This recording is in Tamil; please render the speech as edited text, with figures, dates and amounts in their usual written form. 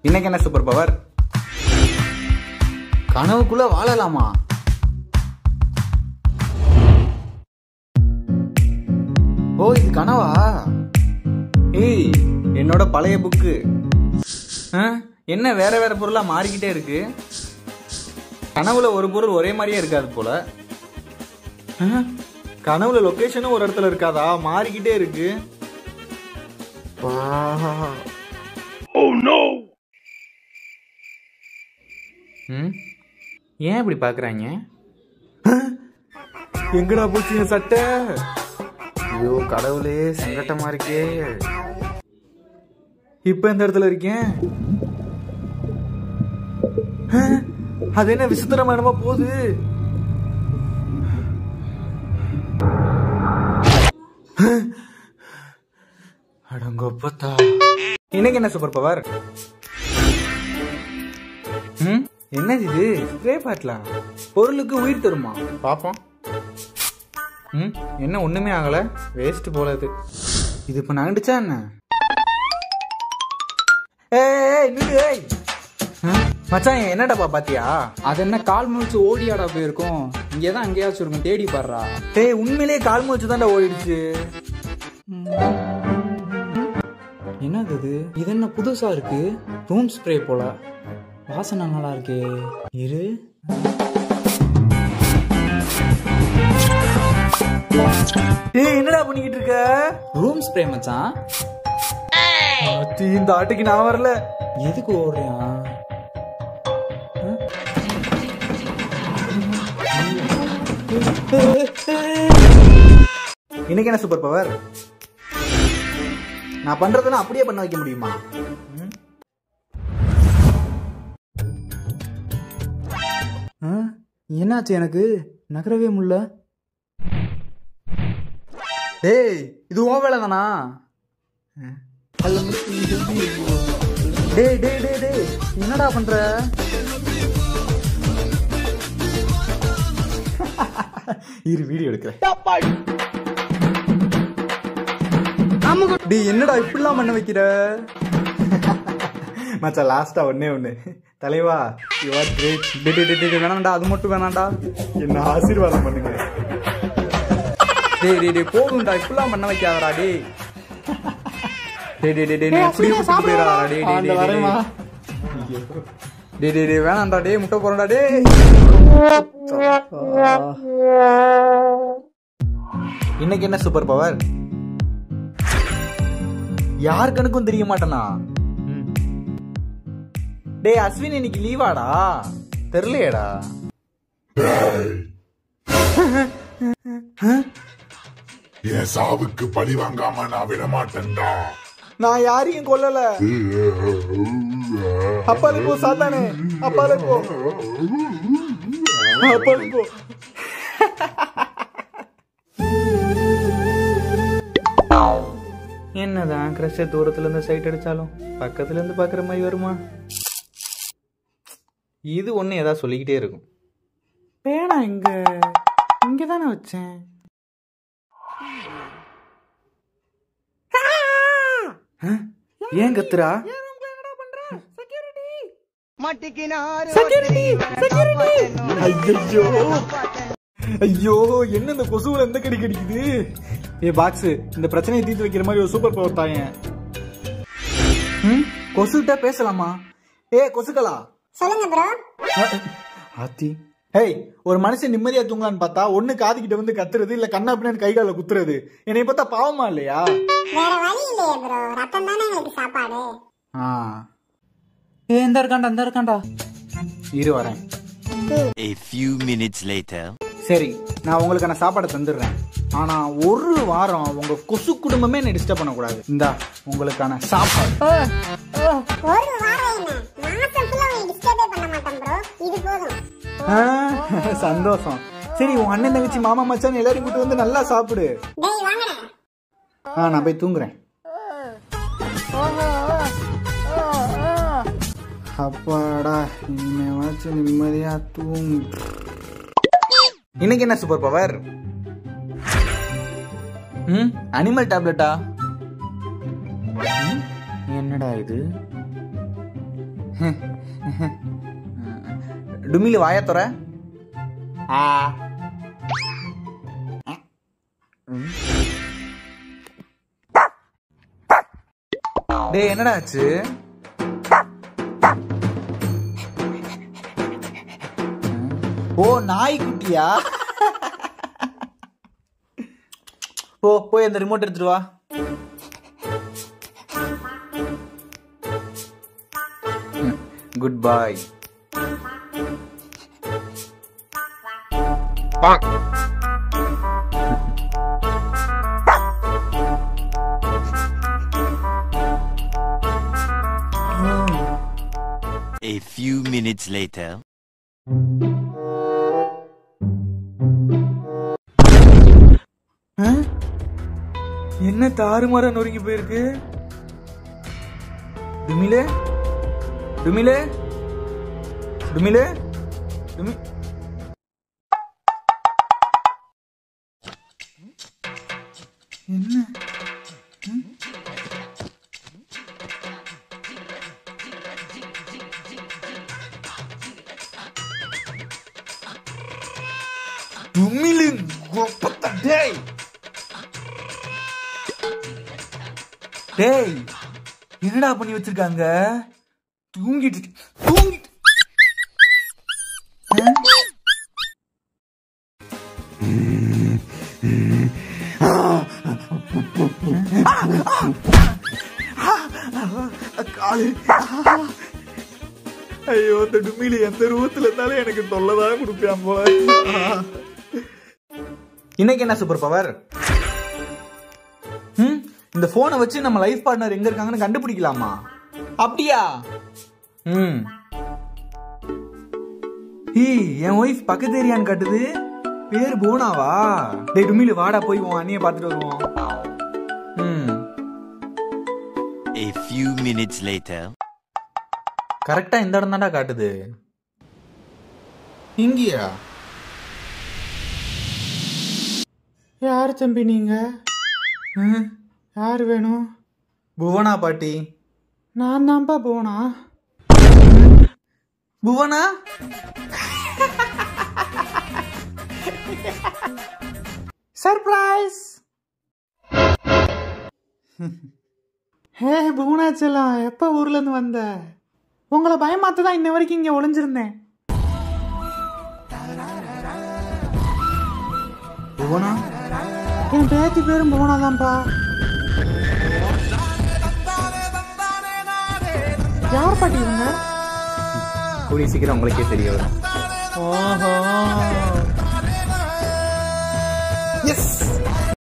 இன்னைக்கு என்ன சூப்பர் பவர்? கனவுக்குள்ள வாழலாமா? ஓ, இது கனவா? ஏய், என்னோட பழைய புக்கு. என்ன வேற வேற பொருளா மாறிக்கிட்டே இருக்கு? கனவுல ஒரு பொருள் ஒரே மாதிரியே இருக்காது போல. கனவுல லொகேஷனும் ஒரு இடத்துல இருக்காதா? மாறிக்கிட்டே இருக்கு. ஏன் இப்படி பாக்குறாங்க? எங்கடா போச்சுங்க சட்டை? ஐயோ கடவுளே, சங்கட்டமா இருக்கே. இப்ப இந்த இடத்துல இருக்கேன். அது என்ன விசித்திரமா போகுது? அடங்கொப்பத்தா. இன்னைக்கு என்ன சூப்பர் பவர்? என்னது இது? ஸ்ப்ரே பாட்டலாம் பொருளுக்கு உயிர் தருமா? பாப்போம். என்ன ஒண்ணுமே ஆகல, வேஸ்ட் போல இது. இது இப்ப நகண்டுச்சா என்ன? மச்சான், என்னடாப்பா பாத்தியா? அது என்ன கால் முழிச்சு ஓடியாடா போயிருக்கும்? இங்கதான் அங்கேயாச்சும் இருக்கும், தேடி பாடுறா. உண்மையிலேயே கால் முழிச்சு தான்டா ஓடிடுச்சு. என்னது இது? இது என்ன புதுசா இருக்கு? ரூம் ஸ்ப்ரே போல. வாசனை நல்லா இருக்கே. இரு. என்னடா பண்ணிக்கிட்டு இருக்க? ரூம் ஸ்ப்ரே மச்சான். இந்த ஆட்டுக்கு நான் வரல. எதுக்கு ஓடுறியா? இன்னைக்கு என்ன சூப்பர் பவர்? நான் பண்றதுன்னா அப்படியே பண்ண வைக்க முடியுமா? என்னாச்சு? எனக்கு நகரவே முடியல. டேய், இது உன் வேலை தானா? டேய் டேய் டேய் டேய், என்னடா பண்ற? இரு, வீடியோ எடுக்கிறேன். டேய், என்னடா இப்படிலாம் பண்ண வைக்கிற? மச்சான், லாஸ்டா ஒண்ணு. தலைவா, யூ ஆர் கிரேட். வேணாண்டா, அது மட்டும் வேணாண்டா. என்ன ஆசீர்வாதம் பண்ணுங்க. டேய் டேய் டேய், போதும்டா, இப்படிலாம் பண்ண வைக்காதடா. டேய் டேய் டேய் டேய், நீ இப்படி விட்டு போயிடாதடா. டேய் டேய் டேய் டேய் டேய், வேணாண்டா. டேய், முட்டை போறடா. டேய், இன்னைக்கு என்ன சூப்பர் பவர்? யார் கணக்கும் தெரிய மாட்டேனா? டேய் அஸ்வின், இன்னைக்கு லீவாடா? தெரியலையேடா. என் சாவுக்கு பழி வாங்காம நான் விட மாட்டேன்டா. நான் யாரையும் கொல்லல. அப்பாலே போ சாத்தானே, அப்பாலே போ, அப்பாலே போ. என்னதான் கிரஷ தூரத்துல இருந்து சைட் அடிச்சாலும் பக்கத்துல இருந்து பாக்குற மாதிரி வருமா? இது ஒண்ணு ஏதாவது சொல்லிக்கிட்டே இருக்கும். பேனா இங்கதானே வச்சேன். ஏன் கத்துறா? ஐயோ, என்ன இந்த கொசுவுல எந்த கடி கடிக்குது? பாக்ஸ், இந்த பிரச்சனையை தீர்த்து வைக்கிற மாதிரி ஒரு சூப்பர் பவர் தாயேன். கொசுகிட்ட பேசலாமா? கொசுக்களா, சொல்லுங்க ப்ரோ. ஆத்தி, ஒரு மனுஷன் நிம்மதியா தூங்கலான்னு பார்த்தா ஒண்ணு காதுகிட்ட வந்து கத்துறது, இல்ல கண்ணா பின்னாடி கை கால குத்துறது. என்னை பார்த்தா பாவமா இல்லையா? வேற வழி இல்லையே ப்ரோ, ரத்தம் தானே எங்களுக்கு சாப்பாடு. இந்த இருக்காண்டா. இரு வரேன். A few minutes later. சரி, நான் உங்களுக்கான சாப்பாடை தந்துடுறேன். ஆனா ஒரு வாரம் உங்க கொசு குடும்பமே என்ன டிஸ்டர்ப் பண்ண கூடாது. இந்தா உங்களுக்கான சாப்பாடு. ஒரு வாரம் என்ன, மாசம் ஃபுல்லா உங்களை டிஸ்டர்பே பண்ண மாட்டேன் ப்ரோ. இது போதும். சந்தோஷம். சரி, உன் அண்ணன் தங்கச்சி மாமா மச்சான் எல்லாரும் கூட்டு வந்து நல்லா சாப்பிடு. டேய் வாங்கடா. நான் போய் தூங்குறேன். அப்பாடா, இனிமேவாச்சும் நிம்மதியா தூங்கு. இன்னைக்கு என்ன சூப்பர் பவர்? அனிமல் டேப்லெட்டா? என்னடா இது? டுமிலு வாய தொற. டேய் என்னடா ஆச்சு? ஓ நாய்க்குட்டியா? போய் அந்த ரிமோட் எடுத்துட்டு வா. Good bye. A few minutes later. என்ன தாறுமாறா நொறுங்கி போயிருக்கு? டுமிலே டுமிலே டுமிலே டுமி என்ன? டுமிலு டேய் டேய் என்னடா பண்ணி வச்சிருக்காங்க? தூங்கிட்டு ஐயோ இந்த டுமிலி எந்த ரூபத்துல இருந்தாலும் எனக்கு தொல்லதான் கொடுப்பான் போல. இன்னைக்கு என்ன சூப்பர் பவர்? இந்த போனை வச்சு நம்ம லைஃப் பார்ட்னர் எங்க இருக்காங்கன்னு கண்டுபிடிக்கலாமா? அப்படியா? என் ஒய்ஃப் பக்கத்து ஏரியான்னு காட்டுது. பேர் போனாவா? டேய் டுமிலு வாடா போய் உன் அண்ணியை பார்த்துட்டு வருவோம். A few minutes later. கரெக்டா இந்த இடம் தான்டா காட்டுது. இங்கயா? யார் தம்பி நீங்க? யார் வேணும்? புவனா பாட்டி. நான் தான்ப்பா புவனா. புவனா? சர்ப்ரைஸ். ஹே புவனா செல்லம், எப்ப ஊர்ல இருந்து வந்த? உங்களை பயமாத்ததான் இன்ன வரைக்கும் இங்க ஒளிஞ்சிருந்தேன். புவனா? என் பேத்தி பேரும் புவனா தான்ப்பா. யார் பாட்டி இவங்க? கூடிய சீக்கிரம் உங்களுக்கே தெரிய வரும். ஓஹோ. எஸ்